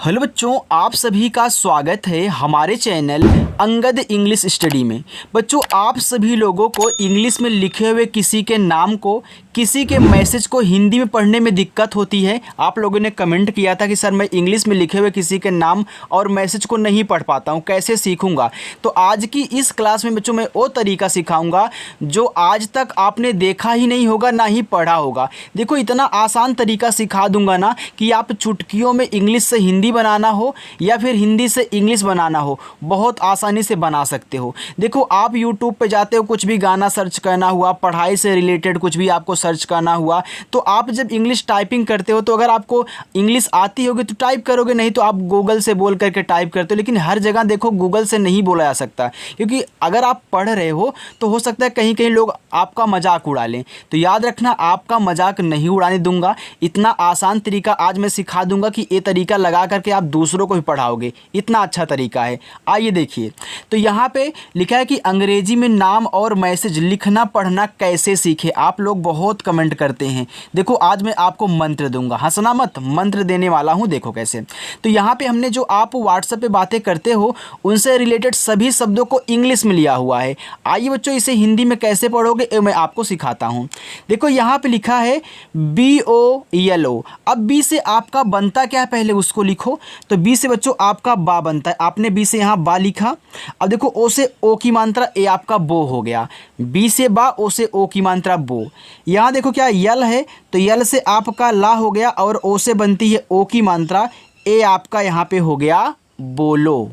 Hello बच्चों, आप सभी का स्वागत है हमारे चैनल अंगद इंग्लिश स्टडी में। बच्चों, आप सभी लोगों को इंग्लिश में लिखे हुए किसी के नाम को, किसी के मैसेज को हिंदी में पढ़ने में दिक्कत होती है। आप लोगों ने कमेंट किया था कि सर मैं इंग्लिश में लिखे हुए किसी के नाम और मैसेज को नहीं पढ़ पाता हूँ, कैसे सीखूंगा। तो आज की इस क्लास में बच्चों मैं वो तरीका सिखाऊंगा जो आज तक आपने देखा ही नहीं होगा, ना ही पढ़ा होगा। देखो, इतना आसान तरीका सिखा दूंगा ना कि आप चुटकियों में इंग्लिश से हिंदी बनाना हो या फिर हिंदी से इंग्लिश बनाना हो, बहुत आसानी से बना सकते हो। देखो, आप यूट्यूब पे जाते हो, कुछ भी गाना सर्च करना हुआ, पढ़ाई से रिलेटेड कुछ भी आपको सर्च करना हुआ, तो आप जब इंग्लिश टाइपिंग करते हो तो अगर आपको इंग्लिश आती होगी तो टाइप करोगे, नहीं तो आप गूगल से बोल करके टाइप करते हो। लेकिन हर जगह देखो गूगल से नहीं बोला जा सकता, क्योंकि अगर आप पढ़ रहे हो तो हो सकता है कहीं कहीं लोग आपका मजाक उड़ा लें। तो याद रखना, आपका मजाक नहीं उड़ाने दूंगा। इतना आसान तरीका आज मैं सिखा दूंगा कि ये तरीका लगा करके आप दूसरों को भी पढ़ाओगे। इतना अच्छा तरीका है। आइए देखिए, तो यहाँ पे लिखा है कि अंग्रेजी में नाम और मैसेज लिखना पढ़ना कैसे सीखे। आप लोग बहुत कमेंट करते हैं। देखो, आज मैं आपको मंत्र दूंगा, हंसना मत, मंत्र देने वाला हूँ। देखो कैसे। तो यहाँ पे हमने जो आप व्हाट्सएप पे बातें करते हो उनसे रिलेटेड सभी शब्दों को इंग्लिश में लिया हुआ है। आइए बच्चों, इसे हिंदी में कैसे पढ़ोगे ये मैं आपको सिखाता हूँ। देखो, यहाँ पे लिखा है BO येलो। अब बी से आपका बनता क्या है पहले उसको लिखो। तो बी से बच्चों आपका बा बनता है। आपने बी से यहाँ बा लिखा। अब देखो, ओ से ओ की मात्रा ए आपका बो हो गया। बी से बा, ओ से ओ की मात्रा बो। यहाँ देखो क्या यल है, तो यल से आपका ला हो गया और ओ से बनती है ओ की मात्रा, ए आपका यहाँ पे हो गया बोलो।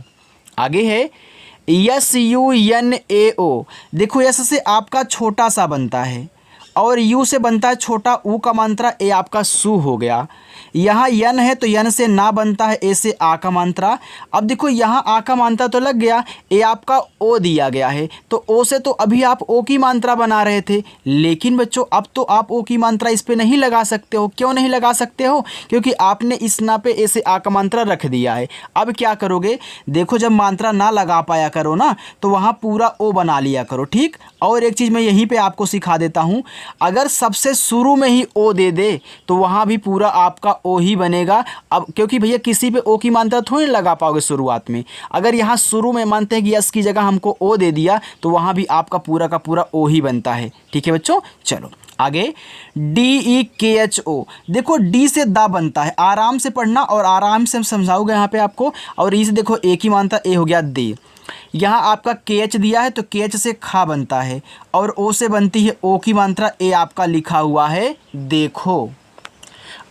आगे है SUNAO। देखो, यस से आपका छोटा सा बनता है और यू से बनता है छोटा ऊ का मात्रा, ए आपका सू हो गया। यहाँ यन है तो यन से ना बनता है, ए से आ का मात्रा। अब देखो, यहाँ आ का मात्रा तो लग गया, ए आपका ओ दिया गया है, तो ओ से तो अभी आप ओ की मात्रा बना रहे थे। लेकिन बच्चों, अब तो आप ओ की मात्रा इस पे नहीं लगा सकते हो। क्यों नहीं लगा सकते हो? क्योंकि आपने इस ना पे ए से आ का मात्रा रख दिया है। अब क्या करोगे? देखो, जब मात्रा ना लगा पाया करो ना, तो वहाँ पूरा ओ बना लिया करो। ठीक। और एक चीज़ मैं यहीं पे आपको सिखा देता हूँ, अगर सबसे शुरू में ही ओ दे दे तो वहाँ भी पूरा आपका ओ ही बनेगा। अब क्योंकि भैया किसी पे ओ की मात्रा थोड़ी लगा पाओगे शुरुआत में। अगर यहाँ शुरू में मानते हैं कि यस की जगह हमको ओ दे दिया तो वहाँ भी आपका पूरा का पूरा ओ ही बनता है। ठीक है बच्चों, चलो आगे। DEKHO। देखो, डी से दा बनता है। आराम से पढ़ना और आराम से समझाऊंगा यहाँ पे आपको। और ई से देखो ए की मात्रा ए हो गया दे। यहाँ आपका KH दिया है तो KH से खा बनता है और ओ से बनती है ओ की मात्रा, ए आपका लिखा हुआ है देखो।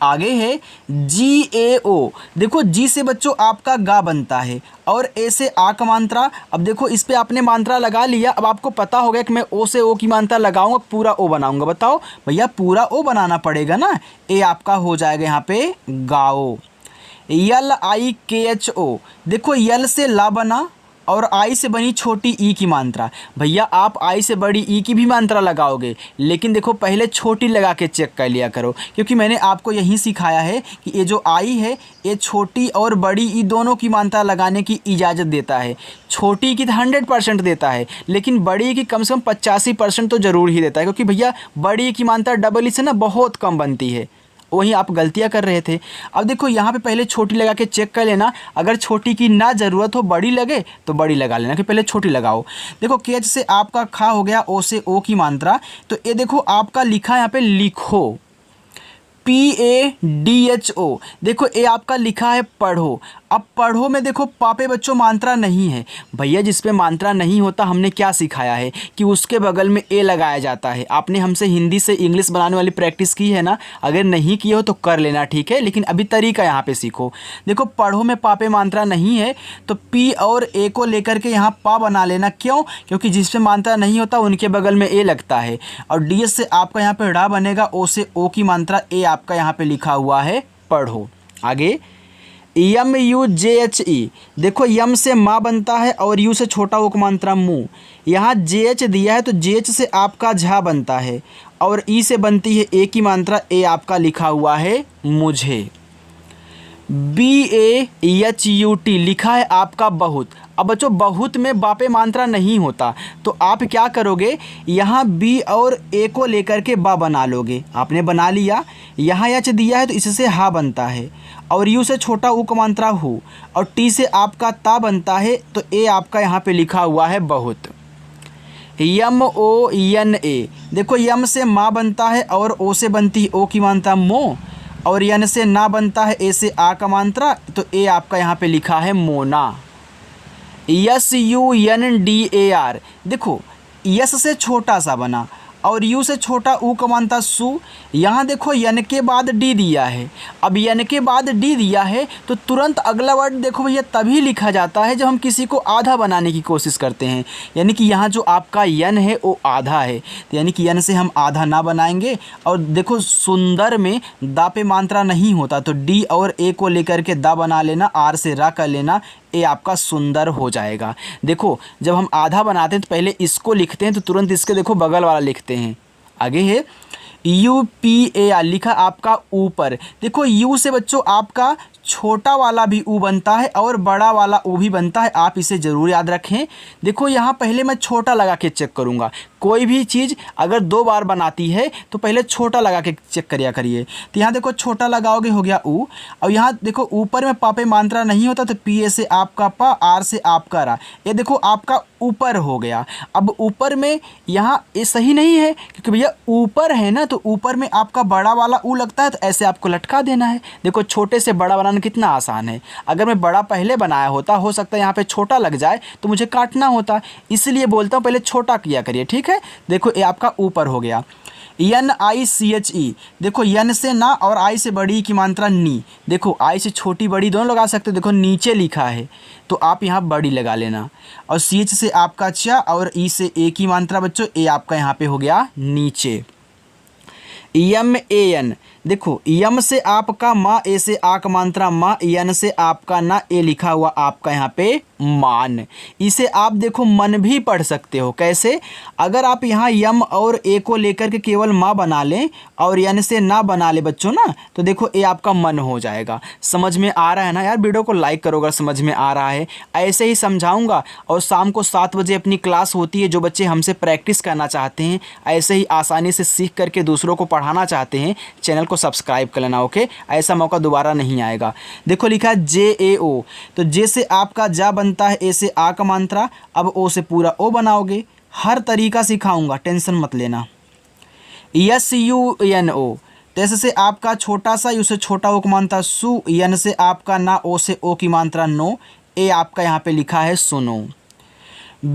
आगे है GAO। देखो, जी से बच्चों आपका गा बनता है और ए से आ का मात्रा। अब देखो, इस पे आपने मात्रा लगा लिया। अब आपको पता हो गया कि मैं ओ से ओ की मात्रा लगाऊंगा, पूरा ओ बनाऊंगा। बताओ भैया, पूरा ओ बनाना पड़ेगा ना। ए आपका हो जाएगा यहाँ पे गाओ। LIKHO। देखो, यल से ला बना और आई से बनी छोटी ई की मात्रा। भैया, आप आई से बड़ी ई की भी मात्रा लगाओगे, लेकिन देखो पहले छोटी लगा के चेक कर लिया करो, क्योंकि मैंने आपको यही सिखाया है कि ये जो आई है ये छोटी और बड़ी ई दोनों की मात्रा लगाने की इजाज़त देता है। छोटी की तो 100% देता है, लेकिन बड़ी की कम से कम 85% तो ज़रूर ही देता है, क्योंकि भैया बड़ी की मात्रा डबल ई से ना बहुत कम बनती है। वहीं आप गलतियां कर रहे थे। अब देखो, यहाँ पे पहले छोटी लगा के चेक कर लेना। अगर छोटी की ना ज़रूरत हो, बड़ी लगे तो बड़ी लगा लेना, कि पहले छोटी लगाओ। देखो, केच से आपका खा हो गया, ओ से ओ की मात्रा। तो ये देखो आपका लिखा यहाँ पे लिखो, PADHO। देखो, ये आपका लिखा है पढ़ो। अब पढ़ो में देखो पापे बच्चों मात्रा नहीं है। भैया, जिस पे मात्रा नहीं होता हमने क्या सिखाया है कि उसके बगल में ए लगाया जाता है। आपने हमसे हिंदी से इंग्लिश बनाने वाली प्रैक्टिस की है ना? अगर नहीं की हो तो कर लेना, ठीक है। लेकिन अभी तरीका यहाँ पे सीखो। देखो, पढ़ो में पापे मात्रा नहीं है तो पी और ए को लेकर के यहाँ पा बना लेना। क्यों? क्योंकि जिस पे मात्रा नहीं होता उनके बगल में ए लगता है। और डी से आपका यहाँ पे ड़ा बनेगा, ओ से ओ की मात्रा, ए आपका यहाँ पे लिखा हुआ है पढ़ो। आगे MUJHE। देखो, यम से माँ बनता है और यू से छोटा ओ की मात्रा मुँह। यहाँ JH दिया है तो JH से आपका झा बनता है और ई से बनती है ए की मात्रा, ए आपका लिखा हुआ है मुझे। BAHUT लिखा है आपका बहुत। अब बच्चों बहुत में बापे मात्रा नहीं होता, तो आप क्या करोगे, यहाँ बी और ए को लेकर के बा बना लोगे। आपने बना लिया, यहाँ यच दिया है तो इससे हा बनता है, और यू से छोटा ऊ का मात्रा हु, और टी से आपका ता बनता है, तो ए आपका यहाँ पे लिखा हुआ है बहुत। MONA, देखो यम से माँ बनता है और ओ से बनती है ओ की मात्रा मो, और यन से ना बनता है ए से आ का मात्रा, तो ए आपका यहाँ पे लिखा है मोना। SUNDAR, देखो यस से छोटा सा बना और यू से छोटा ऊ का मात्रा सु, यहाँ देखो यन के बाद डी दिया है। अब यन के बाद डी दिया है तो तुरंत अगला वर्ड देखो भैया तभी लिखा जाता है जब हम किसी को आधा बनाने की कोशिश करते हैं, यानी कि यहाँ जो आपका यन है वो आधा है, तो यानी कि यन से हम आधा ना बनाएंगे। और देखो सुंदर में दा पे मात्रा नहीं होता, तो डी और ए को लेकर के दा बना लेना, आर से रा कर लेना, ए आपका सुंदर हो जाएगा। देखो जब हम आधा बनाते हैं तो पहले इसको लिखते हैं, तो तुरंत इसके देखो बगल वाला लिखते हैं। आगे है UPAR, लिखा आपका ऊपर। देखो यू से बच्चों आपका छोटा वाला भी ऊ बनता है और बड़ा वाला ऊ भी बनता है, आप इसे ज़रूर याद रखें। देखो यहाँ पहले मैं छोटा लगा के चेक करूँगा, कोई भी चीज़ अगर 2 बार बनाती है तो पहले छोटा लगा के चेक करिया करिए। तो यहाँ देखो छोटा लगाओगे हो गया ऊ, और यहाँ देखो ऊपर में पापे मात्रा नहीं होता, तो PA से आपका पा, आर से आपका रा, ये देखो आपका ऊपर हो गया। अब ऊपर में यहाँ ये सही नहीं है क्योंकि भैया ऊपर है ना, तो ऊपर में आपका बड़ा वाला ऊ लगता है, तो ऐसे आपको लटका देना है। देखो छोटे से बड़ा बनाना कितना आसान है, अगर मैं बड़ा पहले बनाया होता हो सकता है यहाँ पे छोटा लग जाए तो मुझे काटना होता, इसलिए बोलता हूँ पहले छोटा किया करिए, ठीक है। देखो ये आपका ऊपर हो गया। NICHE, देखो यन से ना और आई से बड़ी की मात्रा नी, देखो आई से छोटी बड़ी दोनों लगा सकते हो, देखो नीचे लिखा है तो आप यहाँ बड़ी लगा लेना, और CH से आपका चा और ई से ए की मात्रा बच्चों ए आपका यहाँ पे हो गया नीचे। MAN, देखो यम से आपका माँ, ए से आ का मात्रा माँ, यन से आपका ना, ए लिखा हुआ आपका यहाँ पे मान। इसे आप देखो मन भी पढ़ सकते हो, कैसे, अगर आप यहाँ यम और ए को लेकर के केवल माँ बना लें और यन से ना बना ले बच्चों ना, तो देखो ए आपका मन हो जाएगा। समझ में आ रहा है ना यार, वीडियो को लाइक करो अगर समझ में आ रहा है। ऐसे ही समझाऊंगा, और शाम को 7 बजे अपनी क्लास होती है, जो बच्चे हमसे प्रैक्टिस करना चाहते हैं, ऐसे ही आसानी से सीख करके दूसरों को पढ़ाना चाहते हैं, चैनल को सब्सक्राइब कर लेना, ओके। ऐसा मौका दोबारा नहीं आएगा। देखो लिखा है JAO, तो जे से आपका जा बनता है, ए से आ का मात्रा, अब ओ से पूरा ओ बनाओगे। हर तरीका सिखाऊंगा, टेंशन मत लेना। SUNO, तो ऐसे से आपका छोटा सा, यू से छोटा ओ का मात्रा सु, यन से आपका ना, ओ से ओ की मात्रा नो, ए आपका यहाँ पे लिखा है सुनो।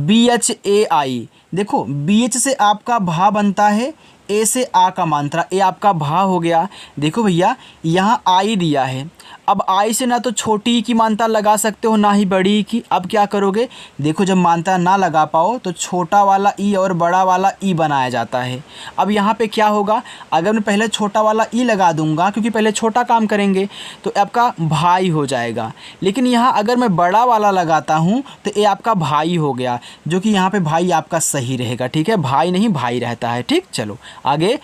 BHAI, देखो BH से आपका भा बनता है, ए से आ का मात्रा, ए आपका भा हो गया। देखो भैया यहाँ आई दिया है, अब आई से ना तो छोटी की मात्रा लगा सकते हो ना ही बड़ी की। अब क्या करोगे, देखो जब मात्रा ना लगा पाओ तो छोटा वाला ई और बड़ा वाला ई बनाया जाता है। अब यहाँ पे क्या होगा, अगर मैं पहले छोटा वाला ई लगा दूंगा क्योंकि पहले छोटा काम करेंगे, तो आपका भाई हो जाएगा। लेकिन यहाँ अगर मैं बड़ा वाला लगाता हूँ तो ये आपका भाई हो गया, जो कि यहाँ पे भाई आपका सही रहेगा, ठीक है, भाई नहीं भाई रहता है, ठीक। चलो आगे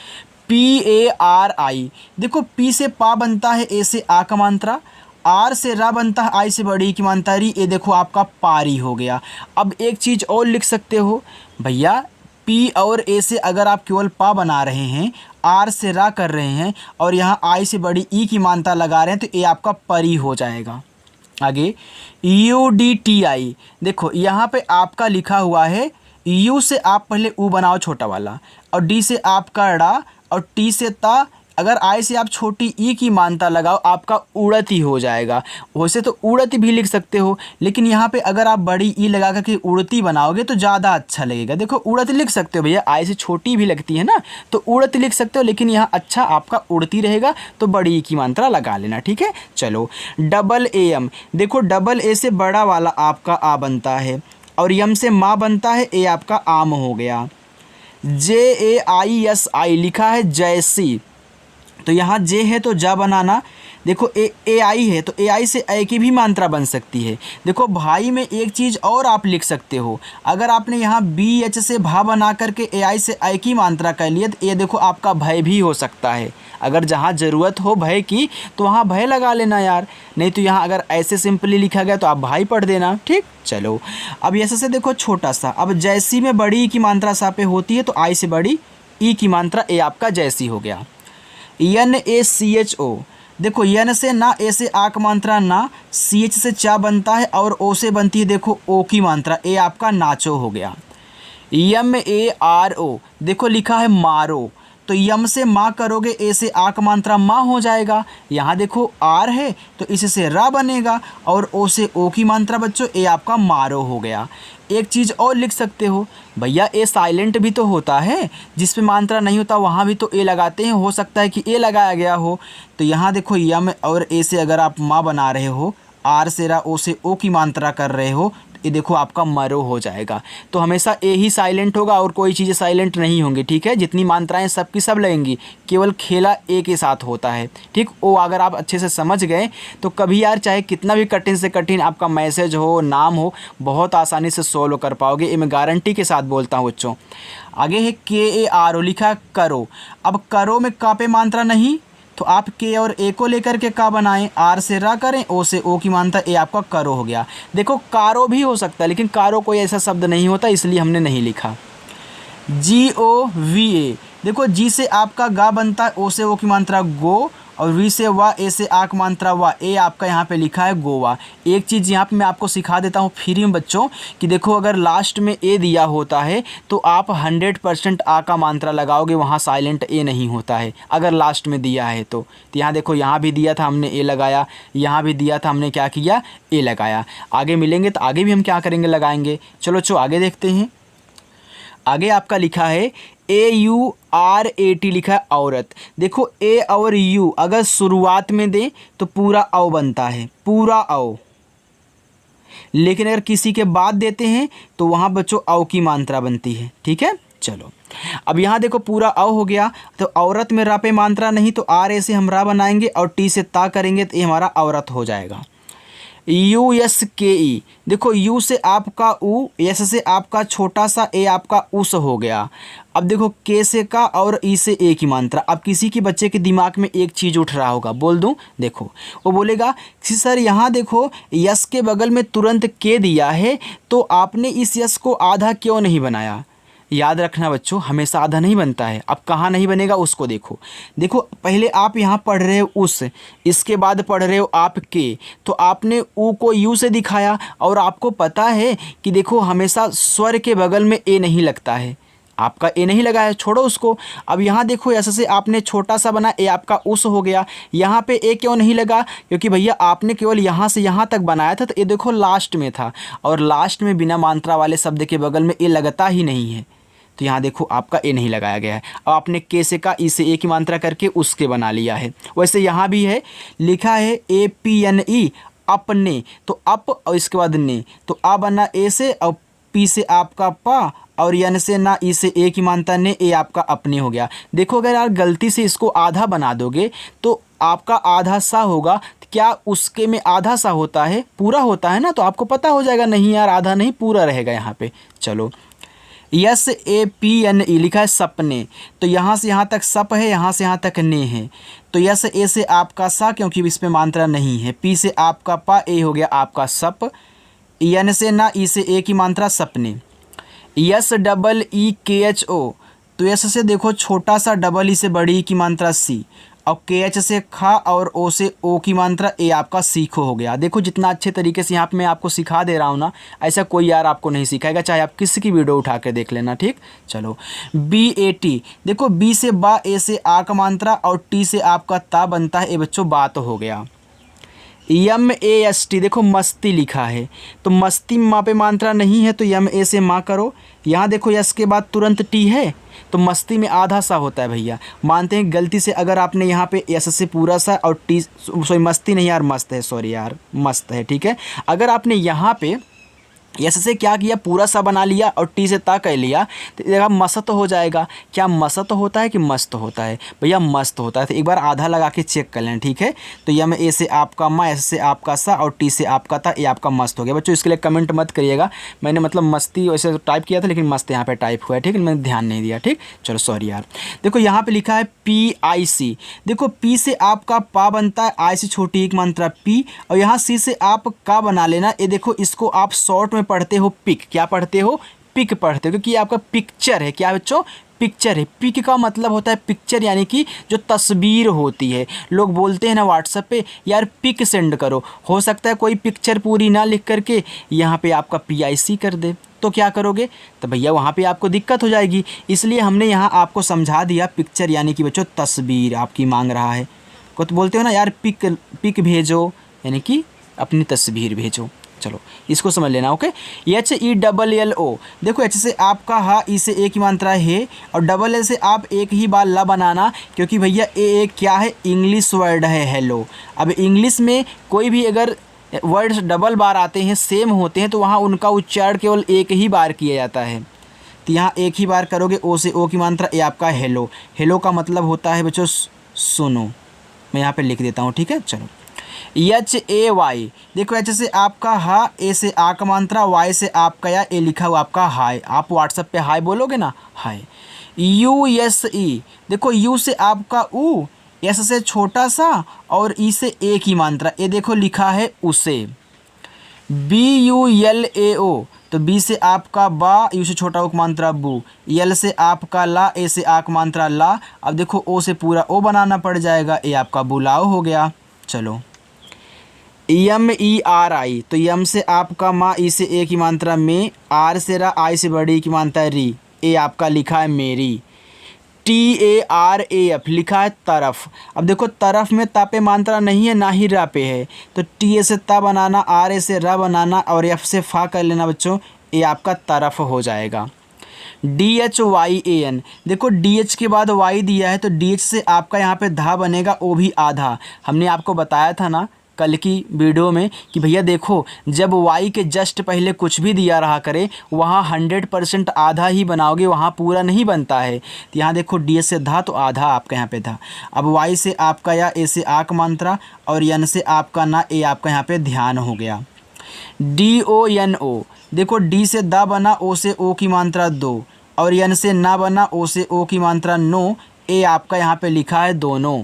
PARI, देखो पी से पा बनता है, ए से आ का मात्रा, आर से रा बनता है, आई से बड़ी की मात्रा री, ये देखो आपका पारी हो गया। अब एक चीज़ और लिख सकते हो भैया, पी और ए से अगर आप केवल पा बना रहे हैं, आर से रा कर रहे हैं और यहाँ आई से बड़ी ई की मात्रा लगा रहे हैं, तो ये आपका परी हो जाएगा। आगे UDTI, देखो यहाँ पे आपका लिखा हुआ है, यू से आप पहले ऊ बनाओ छोटा वाला, और डी से आपका डा, और टी से ता, अगर आई से आप छोटी ई की मात्रा लगाओ, आपका उड़ती हो जाएगा। वैसे तो उड़ती भी लिख सकते हो, लेकिन यहाँ पे अगर आप बड़ी ई लगा करके उड़ती बनाओगे तो ज़्यादा अच्छा लगेगा। देखो उड़ती लिख सकते हो भैया, आई से छोटी भी लगती है ना, तो उड़ती लिख सकते हो, लेकिन यहाँ अच्छा आपका उड़ती रहेगा, तो बड़ी ई की मात्रा लगा लेना, ठीक है। चलो AM, देखो डबल ए से बड़ा वाला आपका आ बनता है, और यम से माँ बनता है, ए आपका आम हो गया। JAISI, लिखा है जैसी, तो यहाँ जे है तो जा बनाना। देखो ए आई है तो ए आई से ए की भी मात्रा बन सकती है। देखो भाई में एक चीज़ और आप लिख सकते हो, अगर आपने यहाँ बी एच से भा बना करके ए आई से ए की मात्रा कर लिया तो ये देखो आपका भय भी हो सकता है। अगर जहाँ ज़रूरत हो भय की तो वहाँ भय लगा लेना यार, नहीं तो यहाँ अगर ऐसे सिंपली लिखा गया तो आप भाई पढ़ देना। ठीक, चलो अब ऐसे से देखो छोटा सा, अब जैसी में बड़ी ई की मात्रा सा पे होती है तो आई से बड़ी ई की मात्रा ए आपका जैसी हो गया। N A C H O, देखो एन से ना, ए से आ की मात्रा ना, सी एच से चा बनता है और ओ से बनती है देखो ओ की मात्रा, ए आपका नाचो हो गया। यम ए आर ओ, देखो लिखा है मारो, तो यम से माँ करोगे, ए से आ का मात्रा माँ हो जाएगा। यहाँ देखो आर है तो इससे रा बनेगा और ओ से ओ की मात्रा बच्चों ए आपका मारो हो गया। एक चीज़ और लिख सकते हो भैया, ए साइलेंट भी तो होता है, जिस पे मात्रा नहीं होता वहाँ भी तो ए लगाते हैं, हो सकता है कि ए लगाया गया हो। तो यहाँ देखो यम और ए से अगर आप माँ बना रहे हो, आर से रा, ओ से ओ की मात्रा कर रहे हो, ये देखो आपका मरो हो जाएगा। तो हमेशा ए ही साइलेंट होगा और कोई चीज़ें साइलेंट नहीं होंगी। ठीक है, जितनी मात्राएं सब की सब लगेंगी, केवल खेला ए के साथ होता है। ठीक, वो अगर आप अच्छे से समझ गए तो कभी यार चाहे कितना भी कठिन से कठिन आपका मैसेज हो, नाम हो, बहुत आसानी से सोल्व कर पाओगे। ये मैं गारंटी के साथ बोलता हूँ बच्चों। आगे है के ए आर ओ, लिखा करो। अब करो में का पे मात्रा नहीं तो आप के और ए को लेकर के का बनाएं, आर से रा करें, ओ से ओ की मात्रा ए आपका करो हो गया। देखो कारो भी हो सकता है लेकिन कारो कोई ऐसा शब्द नहीं होता इसलिए हमने नहीं लिखा। जी ओ वी ए, देखो जी से आपका गा बनता है, ओ से ओ की मात्रा गो, और वी से वा, ए से आ की मात्रा वा, ए आपका यहाँ पे लिखा है गोवा। एक चीज़ यहाँ पे मैं आपको सिखा देता हूँ फ्री में बच्चों कि देखो अगर लास्ट में ए दिया होता है तो आप 100% आ का मात्रा लगाओगे, वहाँ साइलेंट ए नहीं होता है अगर लास्ट में दिया है तो यहाँ देखो यहाँ भी दिया था हमने ए लगाया, यहाँ भी दिया था हमने क्या किया, ए लगाया। आगे मिलेंगे तो आगे भी हम क्या करेंगे, लगाएंगे। चलो आगे देखते हैं। आगे आपका लिखा है ए यू आर ए टी, लिखा है औरत। देखो ए और यू अगर शुरुआत में दे तो पूरा औ बनता है, पूरा औ, लेकिन अगर किसी के बाद देते हैं तो वहाँ बच्चों औ की मात्रा बनती है। ठीक है, चलो अब यहाँ देखो पूरा औ हो गया तो औरत में रा पे मात्रा नहीं तो आर ए से हम रा बनाएंगे और टी से ता करेंगे तो ये हमारा औरत हो जाएगा। यू एस के ई, देखो यू से आपका ऊ, एस से आपका छोटा सा ए आपका उस हो गया। अब देखो के से का और ई से ए की मात्रा। अब किसी के बच्चे के दिमाग में एक चीज़ उठ रहा होगा, बोल दूं, देखो वो बोलेगा कि सर यहाँ देखो यस के बगल में तुरंत के दिया है तो आपने इस यस को आधा क्यों नहीं बनाया। याद रखना बच्चों, हमेशा आधा नहीं बनता है। अब कहाँ नहीं बनेगा उसको देखो। देखो पहले आप यहाँ पढ़ रहे हो उस, इसके बाद पढ़ रहे हो आप के, तो आपने ऊ को यू से दिखाया और आपको पता है कि देखो हमेशा स्वर के बगल में ए नहीं लगता है, आपका ए नहीं लगा है, छोड़ो उसको। अब यहाँ देखो ऐसे से आपने छोटा सा बना, ए आपका उस हो गया। यहाँ पे ए क्यों नहीं लगा, क्योंकि भैया आपने केवल यहाँ से यहाँ तक बनाया था तो ये देखो लास्ट में था और लास्ट में बिना मात्रा वाले शब्द के बगल में ए लगता ही नहीं है, तो यहाँ देखो आपका ए नहीं लगाया गया है। अब आपने के से का ई से ए की मात्रा करके उसके बना लिया है। वैसे यहाँ भी है, लिखा है ए पी एन ई, अपने, तो अप और इसके बाद ने, तो आ बना ए से और पी से आपका पा और एन से ना, ई से ए की मात्रा ने, ए आपका अपने हो गया। देखो अगर यार गलती से इसको आधा बना दोगे तो आपका आधा सा होगा, क्या उसके में आधा सा होता है, पूरा होता है ना, तो आपको पता हो जाएगा नहीं यार आधा नहीं पूरा रहेगा यहाँ पे। चलो S A P N E, लिखा है सपने, तो यहाँ से यहाँ तक सप है, यहाँ से यहाँ तक ने है, तो यस ए से आपका सा क्योंकि इस पे मात्रा नहीं है, पी से आपका पा, ए हो गया आपका सप, एन से ना, ई से ए की मात्रा सपने। यस डबल ई के एच ओ, तो यस से देखो छोटा सा, डबल ई से बड़ी की मात्रा सी, और के एच से खा और ओ से ओ की मात्रा ए आपका सीखो हो गया। देखो जितना अच्छे तरीके से यहाँ पे मैं आपको सिखा दे रहा हूँ ना, ऐसा कोई यार आपको नहीं सिखाएगा, चाहे आप किसी की वीडियो उठा के देख लेना। ठीक, चलो बी ए टी, देखो बी से बा, ए से आ का मात्रा और टी से आपका ता बनता है, ए बच्चों बात हो गया। यम ए एस टी, देखो मस्ती लिखा है तो मस्ती माँ पे मात्रा नहीं है तो यम ए से माँ करो। यहाँ देखो यस के बाद तुरंत टी है तो मस्ती में आधा सा होता है भैया, मानते हैं गलती से अगर आपने यहाँ पे यस से पूरा सा और टी, सॉरी मस्ती नहीं यार मस्त है, सॉरी यार मस्त है। ठीक है, अगर आपने यहाँ पे यस से क्या किया, पूरा सा बना लिया और टी से ता कह लिया तो देखा मस्त हो जाएगा। क्या मस्त होता है कि मस्त होता है? भैया मस्त होता है। तो एक बार आधा लगा के चेक कर लें, ठीक है। तो यह में ए से आपका मा, एस से आपका सा और टी से आपका था, ये आपका मस्त हो गया। बच्चों इसके लिए कमेंट मत करिएगा, मैंने मतलब मस्ती वैसे टाइप किया था लेकिन मस्त यहाँ पे टाइप हुआ है, ठीक है, मैंने ध्यान नहीं दिया, ठीक। चलो सॉरी यार। देखो यहाँ पे लिखा है PIC। देखो पी से आपका पा बनता है, आई से छोटी एक मात्रा पी, और यहाँ सी से आप का बना लेना। ये देखो इसको आप शॉर्ट में पढ़ते हो पिक। क्या पढ़ते हो? पिक पढ़ते हो, क्योंकि ये आपका पिक्चर है। क्या बच्चों? पिक्चर है। पिक का मतलब होता है पिक्चर, यानी कि जो तस्वीर होती है। लोग बोलते हैं ना व्हाट्सएप पे यार पिक सेंड करो, हो सकता है कोई पिक्चर पूरी ना लिख करके यहाँ पे आपका PIC कर दे, तो क्या करोगे? तो भैया वहाँ पे आपको दिक्कत हो जाएगी। इसलिए हमने यहाँ आपको समझा दिया पिक्चर यानी कि बच्चों तस्वीर आपकी मांग रहा है। को तो बोलते हो ना यार पिक भेजो, यानी कि अपनी तस्वीर भेजो। चलो इसको समझ लेना, ओके। HELLO। देखो H से आपका हा, ई से एक ही मात्रा है, और डबल L से आप एक ही बार ला बनाना, क्योंकि भैया एक क्या है, इंग्लिश वर्ड है हेलो। अब इंग्लिश में कोई भी अगर वर्ड्स डबल बार आते हैं, सेम होते हैं, तो वहाँ उनका उच्चारण केवल एक ही बार किया जाता है। तो यहाँ एक ही बार करोगे, ओ से ओ की मात्रा, ये आपका हेलो। हेलो का मतलब होता है बच्चों सुनो। मैं यहाँ पे लिख देता हूँ, ठीक है। चलो HAY। देखो एच से आपका हा, ए से आ का मात्रा, वाई से आपका या, ए लिखा हुआ आपका हाय। आप व्हाट्सएप पे हाय बोलोगे ना, हाय। USE। देखो यू से आपका ऊ, एस से छोटा सा और ई से एक ही मात्रा, ये देखो लिखा है उसे। BULAO। तो बी से आपका बा, यू से छोटा उक मात्रा बू, यल से आपका ला, ए से आक मात्रा ला। अब देखो ओ से पूरा ओ बनाना पड़ जाएगा, ये आपका बुलाओ हो गया। चलो MERI। तो यम से आपका माँ, ई से एक ही मात्रा में, आर से रा, आई से बड़ी की मात्रा री, ए आपका लिखा है मेरी। TARAF लिखा है तरफ। अब देखो तरफ में ता पे मात्रा नहीं है, ना ही रा पे है, तो टी से ता बनाना, आर से रा बनाना और एफ से फा कर लेना बच्चों, ये आपका तरफ हो जाएगा। DHYAN। देखो DH के बाद वाई दिया है, तो DH से आपका यहाँ पे धा बनेगा, वो भी आधा। हमने आपको बताया था ना कल की वीडियो में कि भैया देखो जब y के जस्ट पहले कुछ भी दिया रहा करे, वहाँ 100% आधा ही बनाओगे, वहाँ पूरा नहीं बनता है। तो यहाँ देखो डी से धा, तो आधा आपका यहाँ पे था। अब y से आपका या, ए से आक मात्रा और यन से आपका ना, ए आपका यहाँ पे ध्यान हो गया। DONO। देखो डी से दा बना, ओ से ओ की मात्रा दो, और यन से ना बना, ओ से ओ की मात्रा नो, ए आपका यहाँ पे लिखा है दोनों।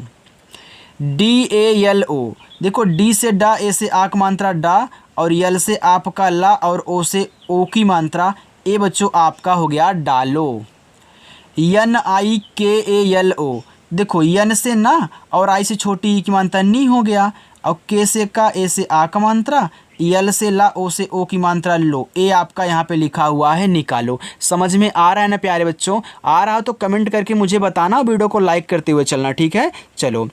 DALO। देखो डी से डा, ए से आक मात्रा डा, और यल से आपका ला और ओ से ओ की मात्रा, ए बच्चों आपका हो गया डालो। NIKALO। देखो यन से ना और आई से छोटी ई की मात्रा नी हो गया, और के से का, ए से आ का मात्रा, यल से ला, ओ से ओ की मात्रा लो, ए आपका यहाँ पे लिखा हुआ है निकालो। समझ में आ रहा है ना प्यारे बच्चों? आ रहा हो तो कमेंट करके मुझे बताना, वीडियो को लाइक करते हुए चलना, ठीक है। चलो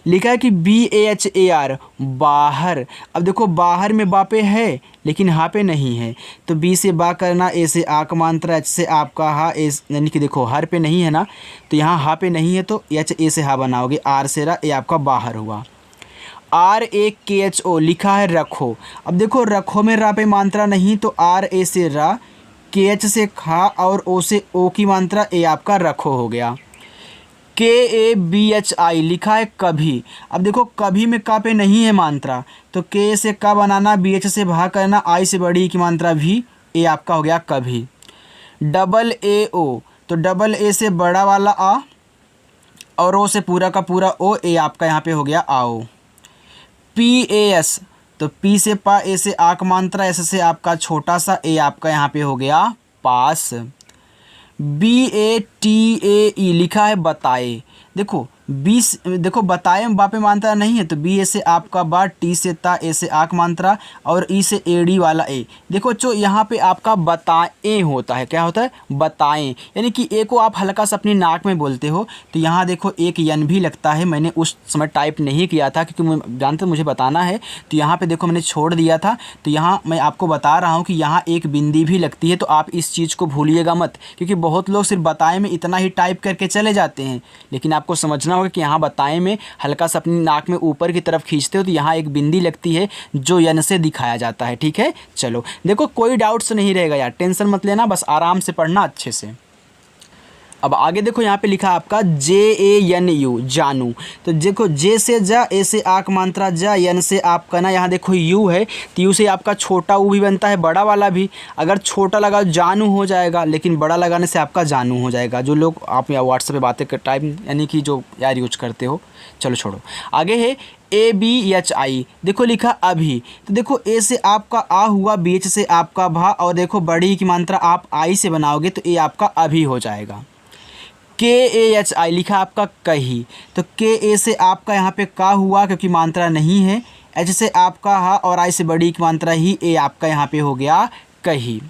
लिखा है कि BAHAR बाहर। अब देखो बाहर में बा पे है लेकिन हा पे नहीं है, तो बी से बा करना, ए से आ का मात्रा, एच से आपका हा, ए यानी कि देखो हर पे नहीं है ना, तो यहाँ हा पे नहीं है, तो एच ए से हा बनाओगे, आर से रा, ए आपका बाहर हुआ। RAKHO लिखा है रखो। अब देखो रखो में रा पे मात्रा नहीं, तो आर ए से रा, KH से खा और ओ से ओ की मात्रा, ए आपका रखो हो गया। KABHI लिखा है कभी। अब देखो कभी में का पे नहीं है मात्रा, तो के से का बनाना, BH से भा करना, आई से बड़ी की मात्रा भी, ए आपका हो गया कभी। AAO। तो डबल ए से बड़ा वाला आ और ओ से पूरा का पूरा ओ, ए आपका यहाँ पे हो गया आओ। PAS। तो पी से पा, ए से आक मात्रा, एस से आपका छोटा सा, ए आपका यहाँ पे हो गया पास। BATAE लिखा है बताए। देखो देखो बताए में बापे मात्रा नहीं है, तो बी ए से आपका बा, टी से ता, ए से आक मात्रा और ई से एडी वाला ए। देखो जो यहाँ पे आपका बताएं होता है, क्या होता है? बताएं, यानी कि ए को आप हल्का सा अपनी नाक में बोलते हो, तो यहाँ देखो एक यन भी लगता है। मैंने उस समय टाइप नहीं किया था क्योंकि मैं जानते मुझे बताना है, तो यहाँ पे देखो मैंने छोड़ दिया था। तो यहाँ मैं आपको बता रहा हूँ कि यहाँ एक बिंदी भी लगती है, तो आप इस चीज़ को भूलिएगा मत, क्योंकि बहुत लोग सिर्फ बताएं में इतना ही टाइप करके चले जाते हैं, लेकिन आपको समझना समझना होगा कि यहाँ बताएं में हल्का सा अपनी नाक में ऊपर की तरफ खींचते हो तो यहाँ एक बिंदी लगती है जो यन से दिखाया जाता है। ठीक है, चलो देखो कोई डाउट्स नहीं रहेगा यार, टेंशन मत लेना, बस आराम से पढ़ना अच्छे से। अब आगे देखो यहाँ पे लिखा है आपका JANU जानू। तो देखो जे से जा, ए से आक मात्रा जा, यन से आपका ना, यहाँ देखो यू है तो यू से आपका छोटा ऊ भी बनता है, बड़ा वाला भी। अगर छोटा लगा जानू हो जाएगा, लेकिन बड़ा लगाने से आपका जानू हो जाएगा। जो लोग आप या व्हाट्सएप पे बातें कर टाइम यानी कि जो यार यूज करते हो, चलो छोड़ो। आगे है ABHI, देखो लिखा अभी। तो देखो ए से आपका आ हुआ, BH से आपका भा, और देखो बड़ी की मात्रा आप आई से बनाओगे तो ये आपका अभी हो जाएगा। KAHI लिखा आपका कही। तो KA से आपका यहाँ पे का हुआ क्योंकि मात्रा नहीं है, H से आपका हा, और I से बड़ी की मात्रा ही, ए आपका यहाँ पे हो गया कही।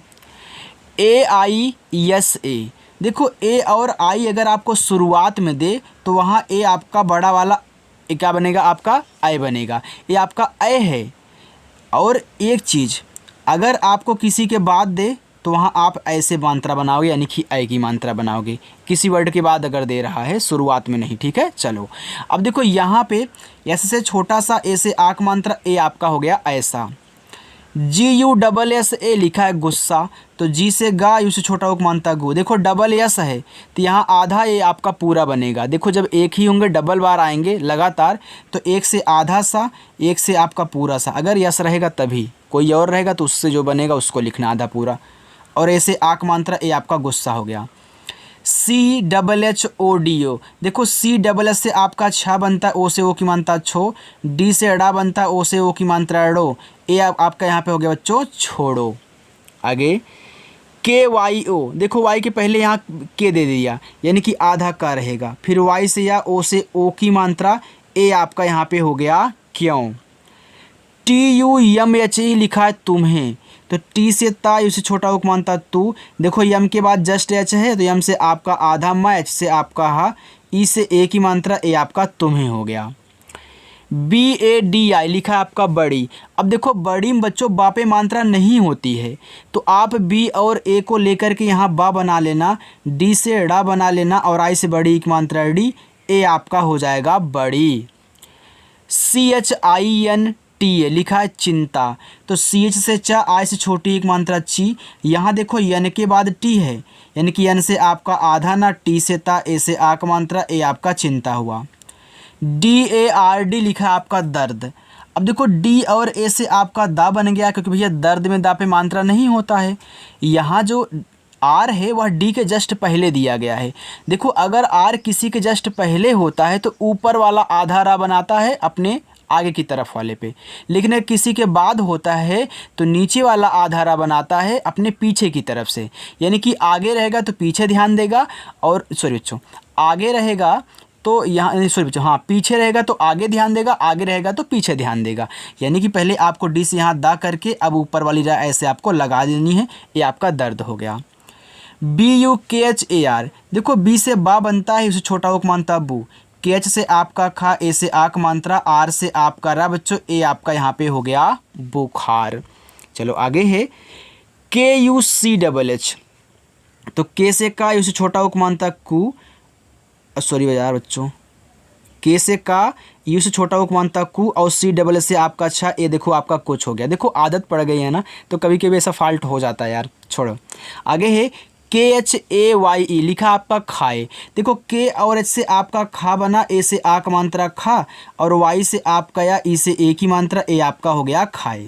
AISA, देखो ए और आई अगर आपको शुरुआत में दे तो वहाँ ए आपका बड़ा वाला क्या बनेगा, आपका आई बनेगा, ये आपका ए है। और एक चीज़ अगर आपको किसी के बाद दे तो वहाँ आप ऐसे मात्रा बनाओगे, यानी कि ऐ की मात्रा बनाओगे, किसी वर्ड के बाद अगर दे रहा है, शुरुआत में नहीं। ठीक है, चलो अब देखो यहाँ पे एस से छोटा सा, ए से आक मात्रा, ए आपका हो गया ऐसा। GUSSA लिखा है गुस्सा। तो जी से गा, यू से छोटा उक मानता गु। देखो डबल यस है तो यहाँ आधा ए आपका पूरा बनेगा। देखो जब एक ही होंगे, डबल बार आएंगे लगातार, तो एक से आधा सा, एक से आपका पूरा सा। अगर यस रहेगा तभी, कोई और रहेगा तो उससे जो बनेगा उसको लिखना आधा पूरा। और ऐसे आक मात्रा, ए आपका गुस्सा हो गया। CHHODO, देखो CSS से आपका छा बनता है, ओ से ओ की मात्रा छो, डी से अड़ा बनता है, ओ से ओ की मात्रा अड़ो, ए आपका यहाँ पे हो गया बच्चों छोड़ो। आगे KYO, देखो वाई के पहले यहाँ के दे दिया, यानी कि आधा का रहेगा। फिर वाई से या ओ से ओ की मात्रा, ए आपका यहाँ पे हो गया क्यों। TUMHE लिखा है तुम्हें। तो टी से ता, यू से छोटा उक मानता तू। देखो यम के बाद जस्ट एच है तो यम से आपका आधा मा, एच से आपका हा, ई से ए की मात्रा, ए आपका तुम्हें हो गया। BADI लिखा है आपका बड़ी। अब देखो बड़ी में बच्चों बापे मात्रा नहीं होती है, तो आप बी और ए को लेकर के यहाँ बा बना लेना, डी से डा बना लेना, और आई से बड़ी की मात्रा डी, ए आपका हो जाएगा बड़ी। CHINTA लिखा है चिंता। तो CH से चा, आई से छोटी एक मात्रा ची। यहाँ देखो यन के बाद टी है, यानी कि यन से आपका आधा ना, टी से ता, ए से आक मात्रा, ए आपका चिंता हुआ। DARD लिखा है आपका दर्द। अब देखो डी और ए से आपका दा बन गया, क्योंकि भैया दर्द में दा पे मात्रा नहीं होता है। यहाँ जो आर है वह डी के जस्ट पहले दिया गया है। देखो अगर आर किसी के जस्ट पहले होता है तो ऊपर वाला आधा रा बनाता है अपने आगे की तरफ वाले पे, लेकिन अगर किसी के बाद होता है तो नीचे वाला आधा रा बनाता है अपने पीछे की तरफ से, यानी कि आगे रहेगा तो पीछे ध्यान देगा, और सॉरी बच्चों आगे रहेगा तो यहाँ, सॉरी बच्चों हाँ, पीछे रहेगा तो आगे ध्यान देगा, आगे रहेगा तो पीछे ध्यान देगा। यानी कि पहले आपको डी से यहाँ दा करके अब ऊपर वाली रा ऐसे आपको लगा देनी है, ये आपका दर्द हो गया। BUKHAR, देखो बी से बा बनता है, उसे छोटा उक मानता बू, KH से आपका खा, ए से आक मात्रा, आर से आपका रा बच्चों, ए आपका यहाँ पे हो गया बुखार। चलो आगे है KUCHH। तो के से का, यू से छोटा उक मानता कू, सॉरी यार बच्चों, के से का, यू से छोटा उक मानता कू, और CSS से आपका अच्छा, ये देखो आपका कुछ हो गया। देखो आदत पड़ गई है ना, तो कभी कभी ऐसा फॉल्ट हो जाता है यार, छोड़ो। आगे है KHAYE लिखा आपका खाए। देखो के और एच से आपका खा बना, ए से आक मात्रा खा, और वाई से आपका या, ई से ए की मात्रा, ए आपका हो गया खाए।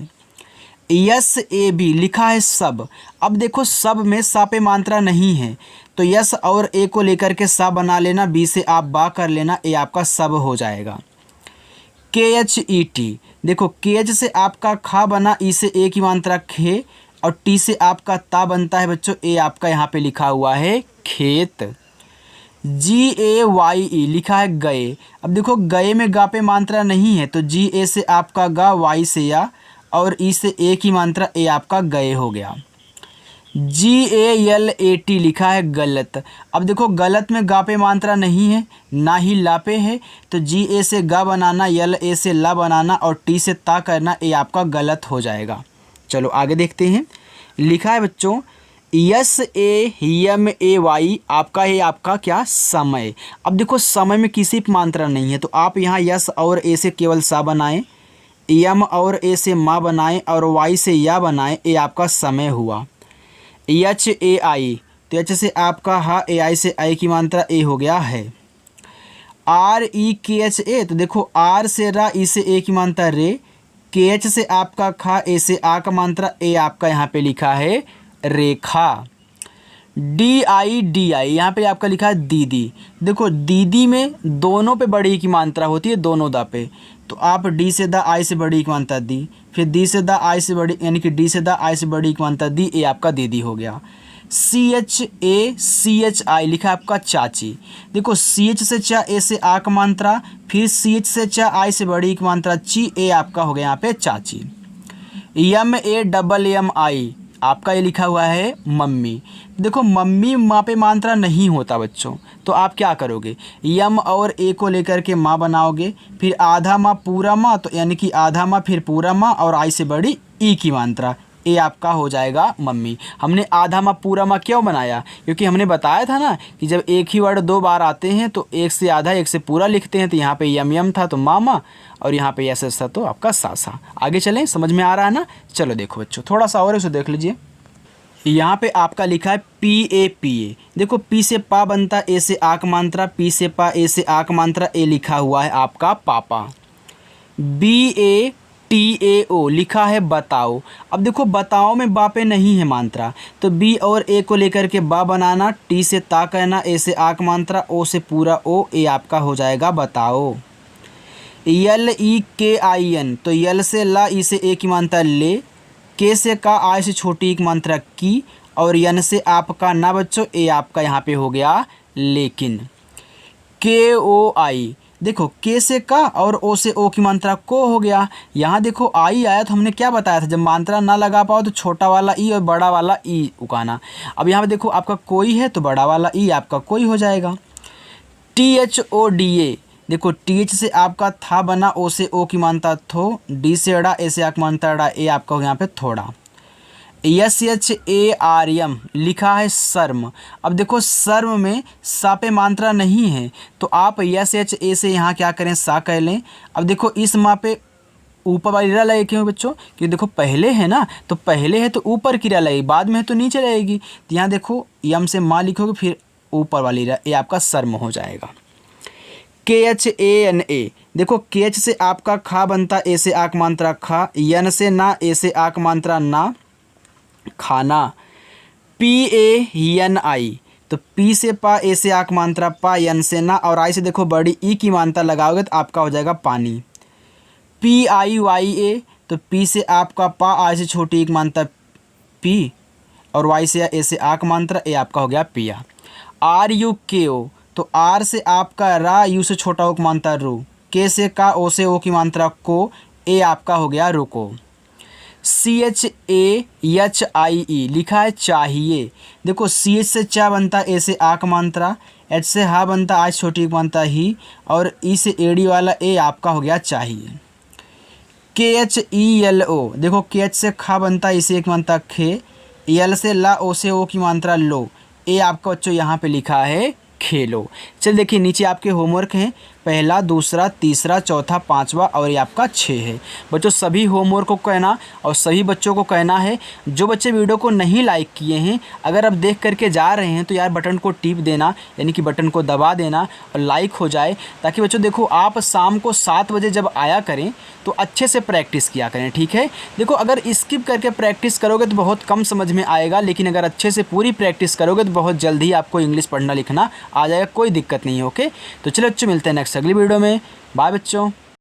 SAB लिखा है सब। अब देखो सब में सा पे मात्रा नहीं है, तो यस और ए को लेकर के सा बना लेना, बी से आप बा कर लेना, ए आपका सब हो जाएगा। KHET, देखो KH से आपका खा बना, ई से ए की मात्रा खे, और टी से आपका ता बनता है बच्चों, ए आपका यहाँ पे लिखा हुआ है खेत। GAYE लिखा है गए। अब देखो गए में गा पे मात्रा नहीं है, तो GA से आपका गा, वाई से या, और ई से ए की मात्रा, ए आपका गए हो गया। GALAT लिखा है गलत। अब देखो गलत में गा पे मात्रा नहीं है, ना ही ला पे है, तो GA से गा बनाना, LA से ला बनाना, और टी से ता करना, ए आपका गलत हो जाएगा। चलो आगे देखते हैं। लिखा है बच्चों SAMAY आपका है आपका क्या समय। अब देखो समय में किसी की मात्रा नहीं है तो आप यहाँ यस और ए से केवल सा बनाएं, यम और ए से माँ बनाएं और वाई से या बनाएं, ये आपका समय हुआ। HAI तो एच से आपका हा, AI से आई की मात्रा ए हो गया है। REKHA तो देखो आर से रा, ई से ए की मात्रा रे, KH से आपका खा, ए से आ का मात्रा ए आपका यहाँ पे लिखा है रेखा। DIDI यहाँ पे आपका लिखा है दीदी। देखो दीदी में दोनों पे बड़ी की मात्रा होती है, दोनों दा पे, तो आप डी से दा आई से बड़ी की मात्रा दी, फिर डी से दा आई से बड़ी यानी कि डी से दा आई से बड़ी की मात्रा दी, ये आपका दीदी हो गया। CHACHI लिखा है आपका चाची। देखो CH से चा, ए से आ का मात्रा, फिर CH से चा, आई से बड़ी की मात्रा ची, ए आपका हो गया यहाँ पे चाची। MAMMI आपका ये लिखा हुआ है मम्मी। देखो मम्मी माँ पे मात्रा नहीं होता बच्चों, तो आप क्या करोगे, यम और ए को लेकर के माँ बनाओगे, फिर आधा माँ पूरा माँ, तो यानी कि आधा माँ फिर पूरा माँ और आई से बड़ी ई की मात्रा, ये आपका हो जाएगा मम्मी। हमने आधा माँ पूरा माँ क्यों बनाया, क्योंकि हमने बताया था ना कि जब एक ही वर्ड दो बार आते हैं तो एक से आधा एक से पूरा लिखते हैं, तो यहाँ पे यम था तो मामा और यहाँ पे यस था तो आपका सासा। आगे चलें, समझ में आ रहा है ना। चलो देखो बच्चों थोड़ा सा और उसे देख लीजिए। यहाँ पे आपका लिखा है PAPA। देखो पी से पा बनता, ए से आक मात्रा, पी से पा, ए से आक मात्रा, ए लिखा हुआ है आपका पापा। BATAO लिखा है बताओ। अब देखो बताओ में बा पे नहीं है मात्रा, तो बी और ए को लेकर के बा बनाना, टी से ता कहना, ए से आक मात्रा, ओ से पूरा ओ, ए आपका हो जाएगा बताओ। LEKIN तो यल से ला, ई से ए की मात्रा ले, के से का, आई से छोटी एक मात्रा की, और यन से आपका ना बच्चों, ए आपका यहाँ पे हो गया लेकिन। KOI देखो के से का और ओ से ओ की मात्रा को हो गया। यहाँ देखो आई आया तो हमने क्या बताया था, जब मात्रा ना लगा पाओ तो छोटा वाला ई और बड़ा वाला ई उकाना। अब यहाँ पे देखो आपका कोई है तो बड़ा वाला ई आपका कोई हो जाएगा। THODA देखो TH से आपका था बना, ओ से ओ की मात्रा थो, डी से अड़ा, ए से आक मात्रा अड़ा, ए आपका हो यहाँ पे थोड़ा। SHARM लिखा है शर्म। अब देखो शर्म में सा पे मात्रा नहीं है तो आप SHA से यहाँ क्या करें, सा कह लें। अब देखो इस माँ पे ऊपर वाली रा लगे, क्यों बच्चों, क्योंकि देखो पहले है ना, तो पहले है तो ऊपर की रा लगेगी, बाद में है तो नीचे रहेगी। तो यहाँ देखो यम से माँ लिखोगे फिर ऊपर वाली रा, ये आपका शर्म हो जाएगा। KHANA देखो KH से आपका खा बनता, ए से आक मात्रा खा, यन से ना, ए से आक मात्रा ना, खाना। PANI तो पी से पा, ए से आक मात्रा पा, यन से ना, और आई से देखो बड़ी ई की मात्रा लगाओगे तो आपका हो जाएगा पानी। PIYA तो पी से आपका पा, आई से छोटी एक मात्रा पी, और वाई से ए से आक मात्रा, ए आपका हो गया पिया। RUKO तो आर से आपका रा, यू से छोटा ओक मात्रा रू, के से का, ओ से ओ की मात्रा को, ए आपका हो गया रुको। CHAHIE लिखा है चाहिए। देखो CH से चा बनता, ए से आक मात्रा, एच से हा बनता, आज छोटी मात्रा ही, और ई से एड़ी वाला ए आपका हो गया चाहिए। KHELO देखो KH से खा बनता, इसे एक मात्रा खे, यल से ला, ओ से ओ की मात्रा लो, ए आपका बच्चों यहाँ पे लिखा है खेलो। चल देखिए नीचे आपके होमवर्क हैं, पहला, दूसरा, तीसरा, चौथा, पांचवा और ये आपका 6 है। बच्चों सभी होमवर्क को कहना और सभी बच्चों को कहना है, जो बच्चे वीडियो को नहीं लाइक किए हैं, अगर आप देख करके जा रहे हैं तो यार बटन को टिप देना, यानी कि बटन को दबा देना और लाइक हो जाए, ताकि बच्चों देखो आप शाम को 7 बजे जब आया करें तो अच्छे से प्रैक्टिस किया करें, ठीक है। देखो अगर स्किप करके प्रैक्टिस करोगे तो बहुत कम समझ में आएगा, लेकिन अगर अच्छे से पूरी प्रैक्टिस करोगे तो बहुत जल्दी आपको इंग्लिश पढ़ना लिखना आ जाएगा, कोई दिक्कत नहीं है। ओके, तो चलो बच्चों मिलते हैं नेक्स्ट अगली वीडियो में। बाय बच्चों।